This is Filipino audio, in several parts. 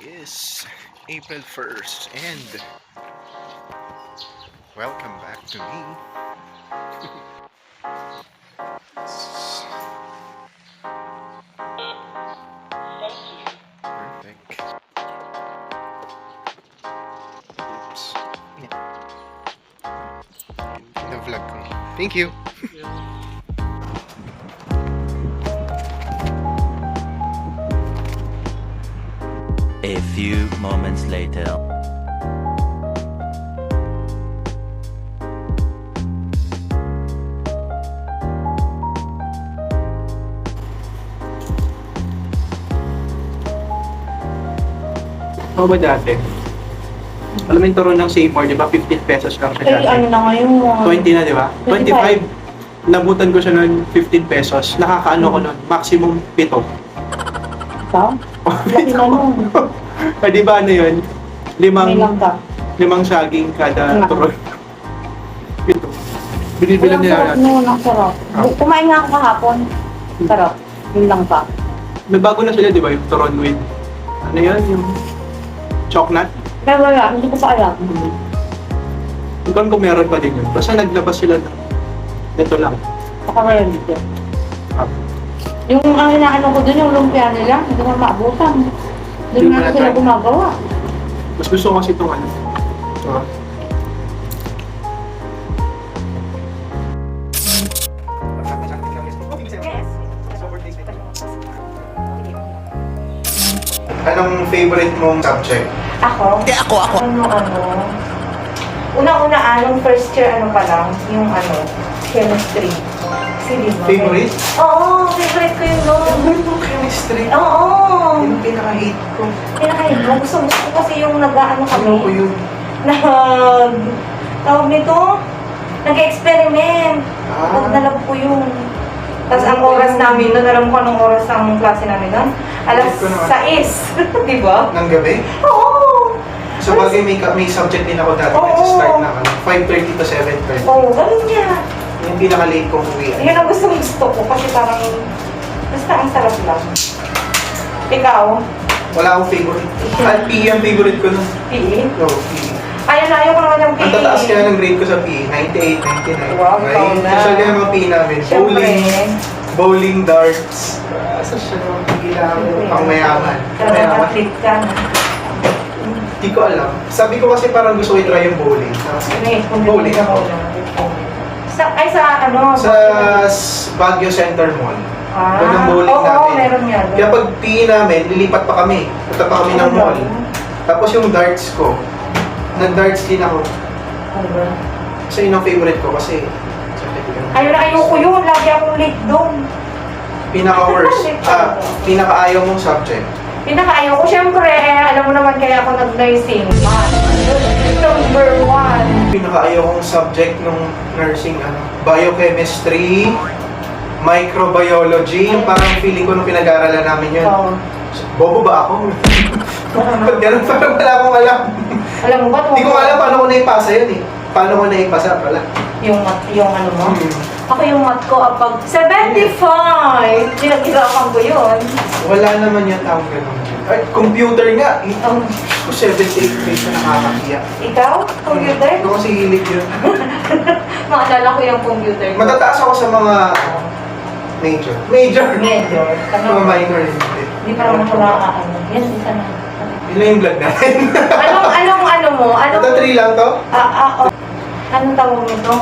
is April 1st and welcome back to me. Perfect. Oops. Na-vlog ko. Thank you. A few moments later. Ako ba dati? Alam mo yung turon ng Seymour, di ba? 15 pesos lang siya Eh, dati. ano na ngayon mo? 20 na, di ba? 25. Nabutan ko siya ng 15 pesos. Nakakaano ko nun? Maximum 7. Ikaw? Laki na nun. Eh, di ba ano yun? May lang ka. Limang saging kada Nga. turon. Ito. Binibilang Ang nila sarap natin. nun, ang sarap. Kumain nga ako kahapon. Sarap. Yun lang pa. May bago na sila, di ba? Yung turon with, ano yun? Yung chocolate. Pero wala, hindi ko pa alam. Hindi ko alam kung meron pa din yun. Basta naglabas sila ng ito lang. Baka wala dito. Ah. Yung ang inaano ko dun, yung lumpia nila, hindi ko maabutan. Hindi Doon mo nga na sila try? gumagawa. Mas gusto ko kasi itong ano. Ah. Anong favorite mong subject? Ako? Ako. Una-una, nung first year, ano pa lang, yung chemistry. Kasi di ba? Favorite? Oo, favorite ko yun doon. Favorite mong chemistry? Oo. Yung pinaka-hate ko. Pinakain mo. Gusto ko kasi yung nag-ano kami. Ano ko yun? Tawag nito, nag-experiment. Ah. Huwag na lang po yung... Tapos ang oras namin doon, alam ko anong oras ang klase namin doon? Alas Hindi ko naman. 6. Di ba? Ng gabi? Oo. Sa bagay may subject din ako dati. Oo. Start na 5:30 to 7:30. Oo, ganun niya. Yung pinaka-late kong uwi. Yun ang gusto ko kasi parang... Basta ang sarap lang. Ikaw? Wala akong favorite. At PE ang favorite ko nun. PE? No, PE. Ayaw ko naman yung PE. Ang tataas kaya ng grade ko sa PE, 98, 99. Wow, ikaw na. Social kaya mga PE namin. Siyempre. Bowling, darts. Asa siya naman pagkailangan. Pang mayaman. Mayaman. Athlete ka na. Hindi ko alam. Sabi ko kasi parang gusto ko i-try yung bowling. Bowling ako. Sa Sa Baguio Center Mall. Ah, Doon ang bowling oo, namin. meron yan. Kaya pag PE namin, lilipat pa kami. Punta pa kami ng mall. Tapos yung darts ko, nag-darts din ako. Kasi yun ang favorite ko kasi Ayoko yun. Lagi akong late doon. pinaka-worst, pinaka-ayaw mong subject. Pinaka-ayaw ko. Siyempre, alam mo naman kaya ako nag-nursing. Number 1. Pinaka-ayaw kong subject nung nursing, biochemistry, microbiology, yung parang feeling ko nung pinag-aaralan namin yun. Oo. Bobo ba ako? Pag ganun, parang wala akong alam. Alam mo ba? Hindi ko alam paano ko naipasa yun eh. Paano ko naipasa pala. Yung ano mo? Ako yung math ko, pag 75, pinag-irapan ko yun. Wala naman yung taong ganun. Ay, computer nga. Um, 78 page na nakakakiya. ikaw? Computer? Ito kasi hilig yun. Maalala ko yung computer ko. Matataas ako sa mga major. Major? Medyo. Mga minor hindi. Hindi pa naman ako nakakaano. Yan, isa na. Yun lang yung vlog natin. Ano mo? Ito 3 lang to? Anong tawag nito?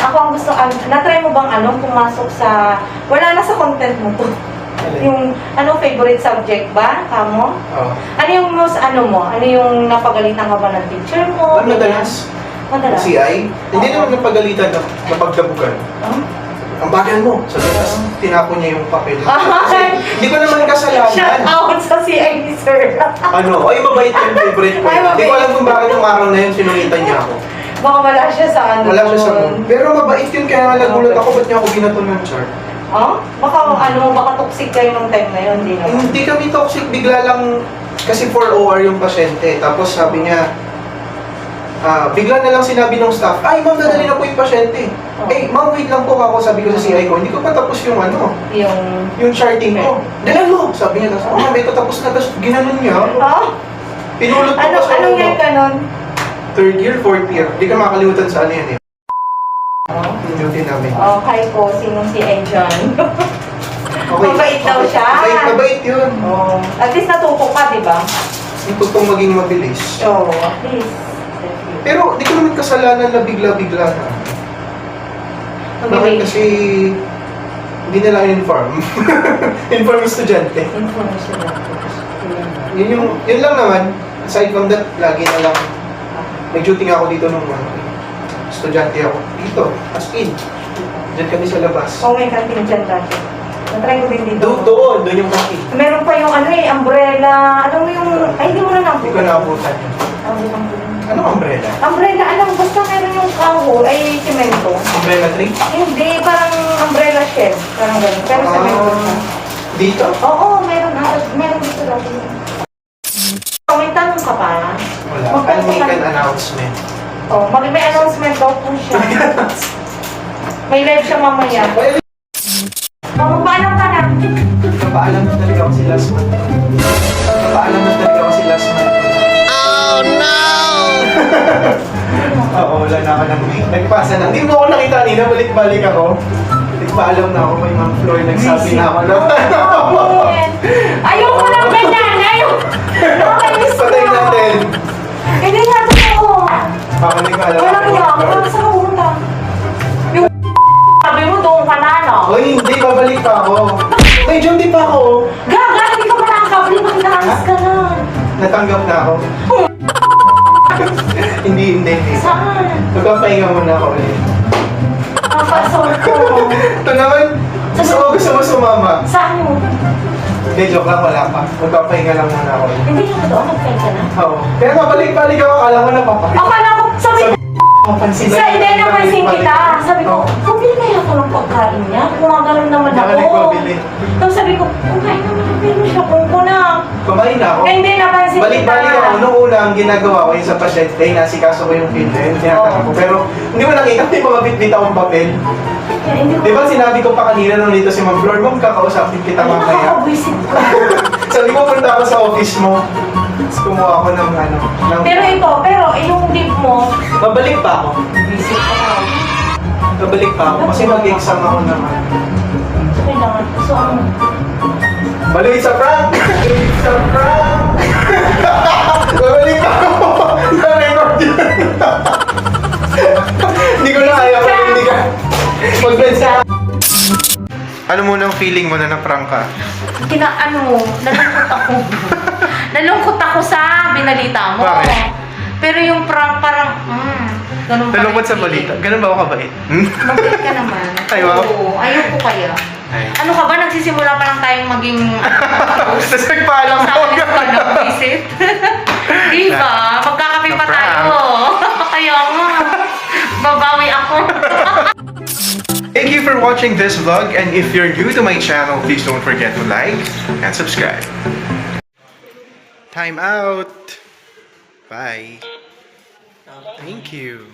Ako ang gusto, na-try mo bang pumasok sa, wala na sa content mo to. Yung, favorite subject ba? Kamo? Oo. Ano yung most, ano yung napagalitan ka ba ng teacher mo? Madalas. Madalas? CI? Hindi naman napagalitan na napagdabugan. Huh? Ang bagal mo. Sa tapos tinapon niya yung papel. Ah, Kasi hindi ko naman Shout kasalanan. out sa CI ni sir. Ay mabait yung favorite ko. Ay, mabait. Hindi ko alam kung bakit yung araw na yun sinungitan niya ako. Baka wala siya sa Wala siya sa doon. mood. Pero mabait yun kaya nagulat ako ba't niya ako binato ng chart. Baka toxic kayo nung time na yun, hindi naman. Hindi kami toxic, bigla lang kasi 4 OR yung pasyente. Tapos sabi niya, bigla na lang sinabi ng staff, ay ma'am, dadali na po yung pasyente. Eh, ma'am, wait lang po ako, sabi ko sa CI ko, hindi ko pa tapos yung Yung... yung charting ko. Dalan mo, sabi niya. Tapos, ma'am, ito tapos na, tapos ginanon niya. Ah? Pinulot ko pa sa Anong year ka nun? third year, fourth year. Hindi ka makalimutan sa ano yan eh. Yung duty namin. Kay po, sinong si Ejon? Okay. Mabait daw siya. Mabait yun. At least natuto ka, di ba? Yung totoong maging mabilis. At least. Pero di ko naman kasalanan na bigla-bigla na. Bakit kasi hindi nila inform. Inform yung estudyante. Information lang. Yun lang naman. Aside from that, lagi na lang. Nag-duty nga ako dito nung estudyante ako. Dito, as in. Diyan kami sa labas. May kantin dyan dati. Natry ko din dito. Doon yung kaki. Meron pa yung umbrella. Alam mo yung, hindi mo na Hindi ko naabutan yun. Anong umbrella? Umbrella, basta meron yung kahoy, semento. Umbrella tree? Hindi, parang umbrella shed. Parang gano'n. Pero semento siya. Dito? Oo, meron dito dati. May tanong ka pa? Wala. I'll make an announcement. May announcement daw po siya. May live siya mamaya. Magpaalam ka na. Napaalam na talaga ako si last month. Napaalam na talaga ako si last month. Oo, wala na ako ng nagpasa na. Hindi mo ako nakita kanina, balik-balik ako. Nagpaalam na ako, may Ma'am Floyd nagsabi na ako na. Ayoko lang ganyan! Nakakainis ko. Patay natin. Hindi nga totoo. Papanig ka alam. Wala kaya ako. Saan ka pumunta? Yung sabi mo doon ka na, no? Hoy, hindi, babalik pa ako. May duty pa ako. Gaga, hindi ka pa nakakabili. Makikaalis ka na. Natanggap na ako. Hindi. Saan? Magpapahinga muna ako ulit. Napasol ko. Ito naman, gusto mo sumama. Saan mo? Hindi, joke lang, wala pa. Magpapahinga lang muna ako ulit. Hindi ka doon. Nag-try ka na. Oo. Kaya mabalik-balik ako, akala mo napapahinga. Akala ko, sabi ko, Mapansin sa hindi napansin kita. Sabi ko, pabili kaya ako ng pagkain niya. Kumaganon naman Hindi ka ako. nagpabili. Tapos sabi ko, kumain naman ako. Pero siya kung ko na. Kumain na ako. Hindi napansin Balik-balik ako. Nung una, ang ginagawa ko yung sa pasyente, nasikaso ko yung film na yun, tinatanong ko. Pero hindi mo nakita, may mga bit-bit akong papel. Di ba sinabi ko pa kanina nung dito si Ma'am Flor, Ma'am, kakausapin kita mamaya. Nakakabuisit ko. Sabi ko, punta ako sa office mo. Tapos kumuha ako ng ng... Pero yung dip mo, Babalik pa ako. visit ka na. Babalik pa ako kasi mag-exam ako naman. So, kailangan. So, ano? Balik sa prank! Balik sa prank! Babalik pa ako! Na-record yun! Hindi ko na kaya kung hindi ka... Mag-bensa! Ano muna ang feeling mo na na-prank ka? Nalungkot ako. Nalungkot ako sa binalita mo. Bakit? Pero yung prank parang, ganun pa Nalungkot rin sa feeling. balita. Ganun ba ako kabait? Mabait ka naman. Ay, wow. Oo, ayoko kaya. Ay. Ano ka ba? Nagsisimula pa lang tayong maging Tapos nagpaalam sa mo. akin ka na visit. Di ba? Magkakape pa tayo. Kaya nga. Babawi ako. Thank you for watching this vlog, and if you're new to my channel, please don't forget to like and subscribe. Time out. Bye. Thank you.